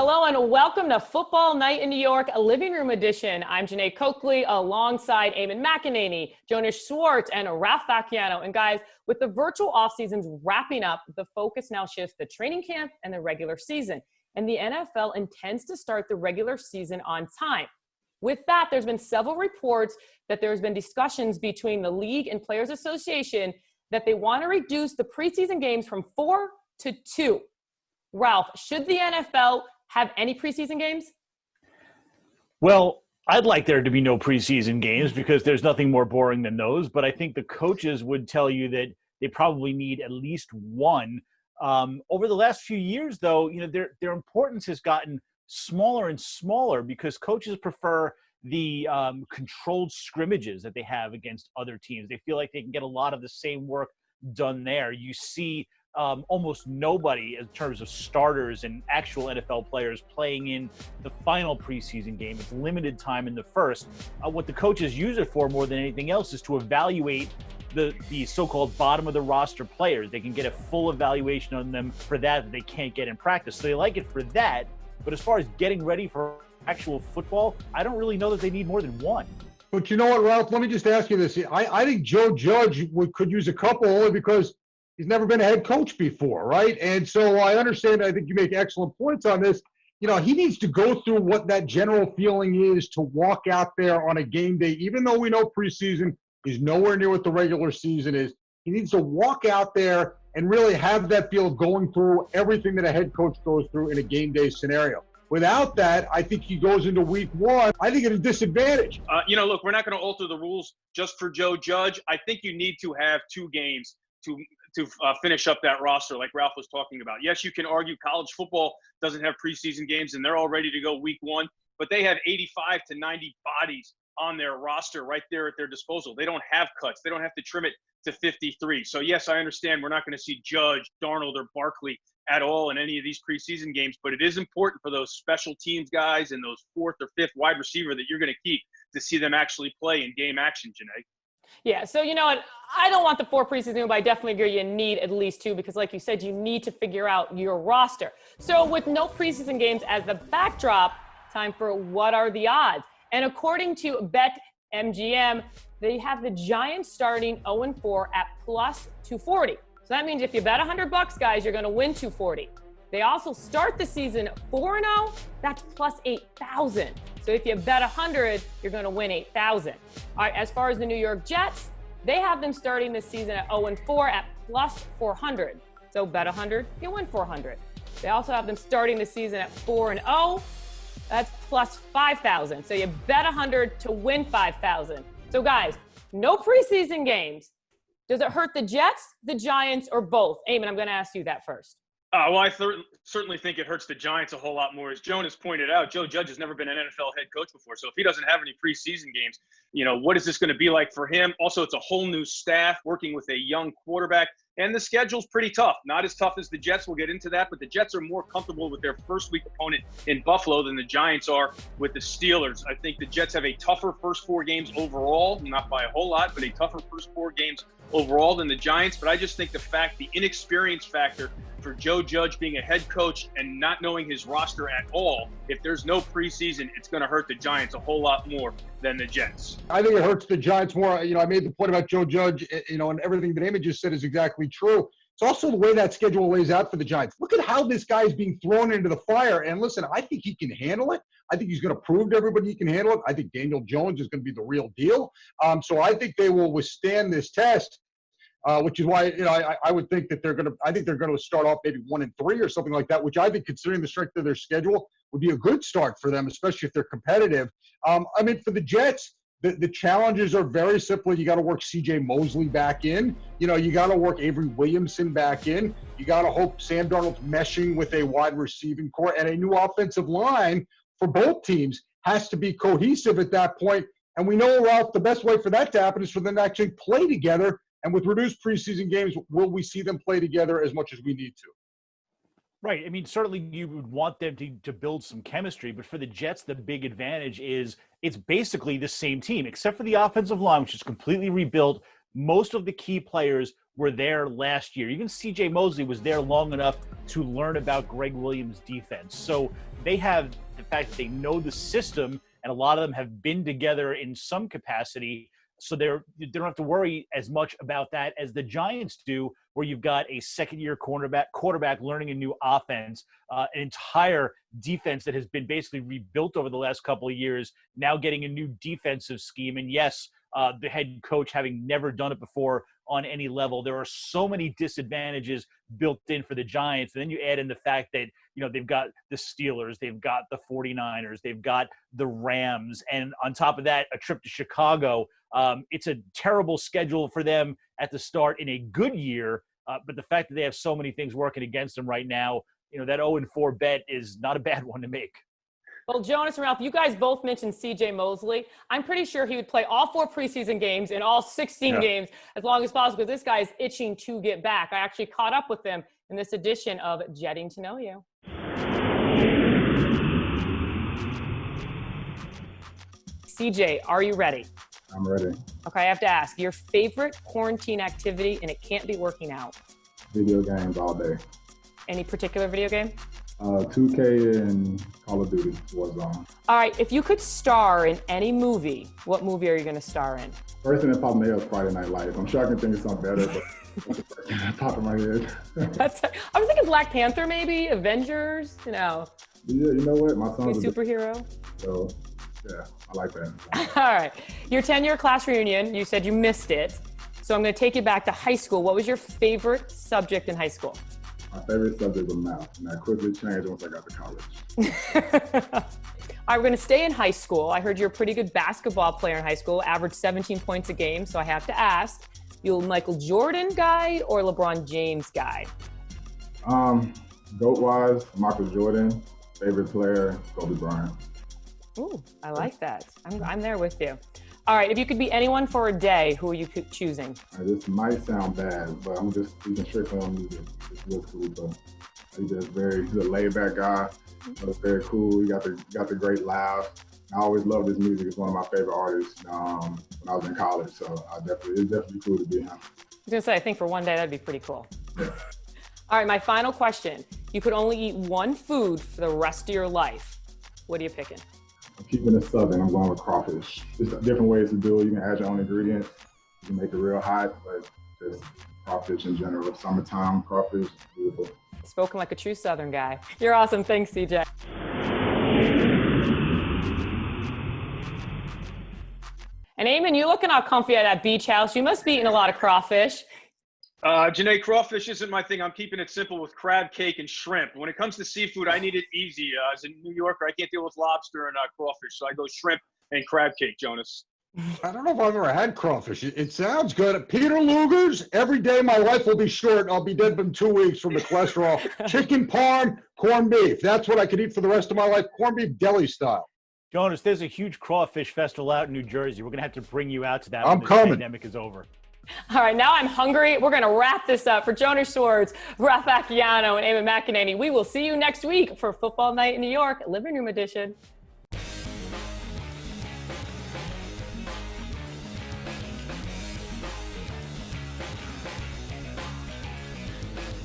Hello and welcome to Football Night in New York, a living room edition. I'm Jeane Coakley alongside Eamon Mcananey, Jonas Schwartz, and Ralph Vacchiano. And guys, with the virtual off seasons wrapping up, the focus now shifts to training camp and the regular season. And the NFL intends to start the regular season on time. With that, there's been several reports that there's been discussions between the league and Players Association that they want to reduce the preseason games from 4 to 2. Ralph, should the NFL have any preseason games? Well, I'd like there to be no preseason games because there's nothing more boring than those. But I think the coaches would tell you that they probably need at least one. Over the last few years, though, their importance has gotten smaller and smaller because coaches prefer the controlled scrimmages that they have against other teams. They feel like they can get a lot of the same work done there. You see almost nobody in terms of starters and actual NFL players playing in the final preseason game. It's limited time in the first. What the coaches use it for more than anything else is to evaluate the so-called bottom of the roster players. They can get a full evaluation on them for that they can't get in practice. So they like it for that. But as far as getting ready for actual football, I don't really know that they need more than one. But you know what, Ralph? Let me just ask you this. I think Joe Judge could use a couple only because he's never been a head coach before, right? And so I understand. I think you make excellent points on this. He needs to go through what that general feeling is to walk out there on a game day, even though we know preseason is nowhere near what the regular season is. He needs to walk out there and really have that feel of going through everything that a head coach goes through in a game day scenario. Without that, I think he goes into week one, I think, at a disadvantage. Look, we're not going to alter the rules just for Joe Judge. I think you need to have two games to finish up that roster like Ralph was talking about. Yes, you can argue college football doesn't have preseason games and they're all ready to go week one, but they have 85 to 90 bodies on their roster right there at their disposal. They don't have cuts. They don't have to trim it to 53. So, yes, I understand we're not going to see Judge, Darnold, or Barkley at all in any of these preseason games, but it is important for those special teams guys and those fourth or fifth wide receiver that you're going to keep to see them actually play in game action, Janae. Yeah, so you know what? I don't want the 4 preseason, but I definitely agree you need at least 2 because, like you said, you need to figure out your roster. So with no preseason games as the backdrop, time for what are the odds? And according to BetMGM, they have the Giants starting 0-4 at plus 240. So that means if you bet $100, guys, you're going to win 240. They also start the season 4-0. That's plus 8,000. So if you bet 100, you're going to win 8,000. All right, as far as the New York Jets, they have them starting this season at 0-4 at plus 400. So bet 100, you win 400. They also have them starting the season at 4-0. That's plus 5,000. So you bet 100 to win 5,000. So guys, no preseason games. Does it hurt the Jets, the Giants, or both? Eamon, I'm going to ask you that first. Well, I certainly think it hurts the Giants a whole lot more. As Jonas pointed out, Joe Judge has never been an NFL head coach before. So if he doesn't have any preseason games, what is this going to be like for him? Also, it's a whole new staff working with a young quarterback. And the schedule's pretty tough. Not as tough as the Jets. We'll get into that. But the Jets are more comfortable with their first week opponent in Buffalo than the Giants are with the Steelers. I think the Jets have a tougher first 4 games overall, not by a whole lot, but a tougher first 4 games overall than the Giants. But I just think the inexperience factor for Joe Judge being a head coach and not knowing his roster at all, if there's no preseason, it's going to hurt the Giants a whole lot more than the Jets. I think it hurts the Giants more. I made the point about Joe Judge, and everything that Eamon just said is exactly true. It's also the way that schedule lays out for the Giants. Look at how this guy is being thrown into the fire. And listen, I think he can handle it. I think he's going to prove to everybody he can handle it. I think Daniel Jones is going to be the real deal. So I think they will withstand this test. Which is why I would think that they're going to start off maybe 1-3 or something like that, which I think, considering the strength of their schedule, would be a good start for them, especially if they're competitive. For the Jets, the challenges are very simple. You got to work C.J. Mosley back in. You got to work Avery Williamson back in. You got to hope Sam Darnold's meshing with a wide receiving core, and a new offensive line for both teams has to be cohesive at that point. And we know, Ralph, the best way for that to happen is for them to actually play together. And with reduced preseason games, will we see them play together as much as we need to? Right. Certainly you would want them to build some chemistry. But for the Jets, the big advantage is it's basically the same team, except for the offensive line, which is completely rebuilt. Most of the key players were there last year. Even C.J. Mosley was there long enough to learn about Greg Williams' defense. So they have the fact that they know the system, and a lot of them have been together in some capacity. So they don't have to worry as much about that as the Giants do, where you've got a second-year quarterback learning a new offense, an entire defense that has been basically rebuilt over the last couple of years, now getting a new defensive scheme. And yes, the head coach having never done it before on any level. There are so many disadvantages built in for the Giants. And then you add in the fact that, they've got the Steelers, they've got the 49ers, they've got the Rams. And on top of that, a trip to Chicago. It's a terrible schedule for them at the start in a good year. But the fact that they have so many things working against them right now, that 0-4 bet is not a bad one to make. Well, Jonas and Ralph, you guys both mentioned C.J. Mosley. I'm pretty sure he would play all 4 preseason games in all 16 games as long as possible, because this guy is itching to get back. I actually caught up with him in this edition of Getting to Know You. CJ, are you ready? I'm ready. Okay, I have to ask, your favorite quarantine activity, and it can't be working out? Video games all day. Any particular video game? 2K and Call of Duty Warzone. All right, if you could star in any movie, what movie are you going to star in? First thing that popped in my head was Friday Night Lights. I'm sure I can think of something better, but that's the first thing that popped in my head. I was thinking Black Panther, maybe Avengers. Yeah, you know what? My son's a superhero. So, yeah, I like that. All right, your 10-year class reunion. You said you missed it, so I'm going to take you back to high school. What was your favorite subject in high school? My favorite subject was math, and that quickly changed once I got to college. All right, we're going to stay in high school. I heard you're a pretty good basketball player in high school, averaged 17 points a game. So I have to ask, you a Michael Jordan guy or LeBron James guy? GOAT-wise, Michael Jordan. Favorite player, Kobe Bryant. Ooh, I like that. I'm there with you. All right, if you could be anyone for a day, who are you choosing? This might sound bad, but I'm just speaking strictly on music. It's real cool, but he's a laid-back guy. It's very cool. He got the great laugh. I always loved his music. It's one of my favorite artists when I was in college. So it's definitely cool to be him. I was gonna say, I think for one day that'd be pretty cool. Yeah. All right, my final question: you could only eat one food for the rest of your life. What are you picking? I'm keeping it southern. I'm going with crawfish. There's different ways to do it. You can add your own ingredients. You can make it real hot, but just crawfish in general. Summertime crawfish, beautiful. Spoken like a true Southern guy. You're awesome. Thanks, CJ. And Eamon, you looking all comfy at that beach house. You must be eating a lot of crawfish. Janae, crawfish isn't my thing. I'm keeping it simple with crab cake and shrimp. When it comes to seafood, I need it easy. As a New Yorker, I can't deal with lobster and crawfish, so I go shrimp and crab cake, Jonas. I don't know if I've ever had crawfish. It sounds good. Peter Luger's, every day my life will be short. I'll be dead in 2 weeks from the cholesterol. Chicken parm, corned beef. That's what I could eat for the rest of my life. Corned beef deli style. Jonas, there's a huge crawfish festival out in New Jersey. We're going to have to bring you out to that when the pandemic is over. All right, now I'm hungry. We're going to wrap this up. For Jonas Schwartz, Vacchiano, and Emmy Mcananey, we will see you next week for Football Night in New York, Living Room Edition.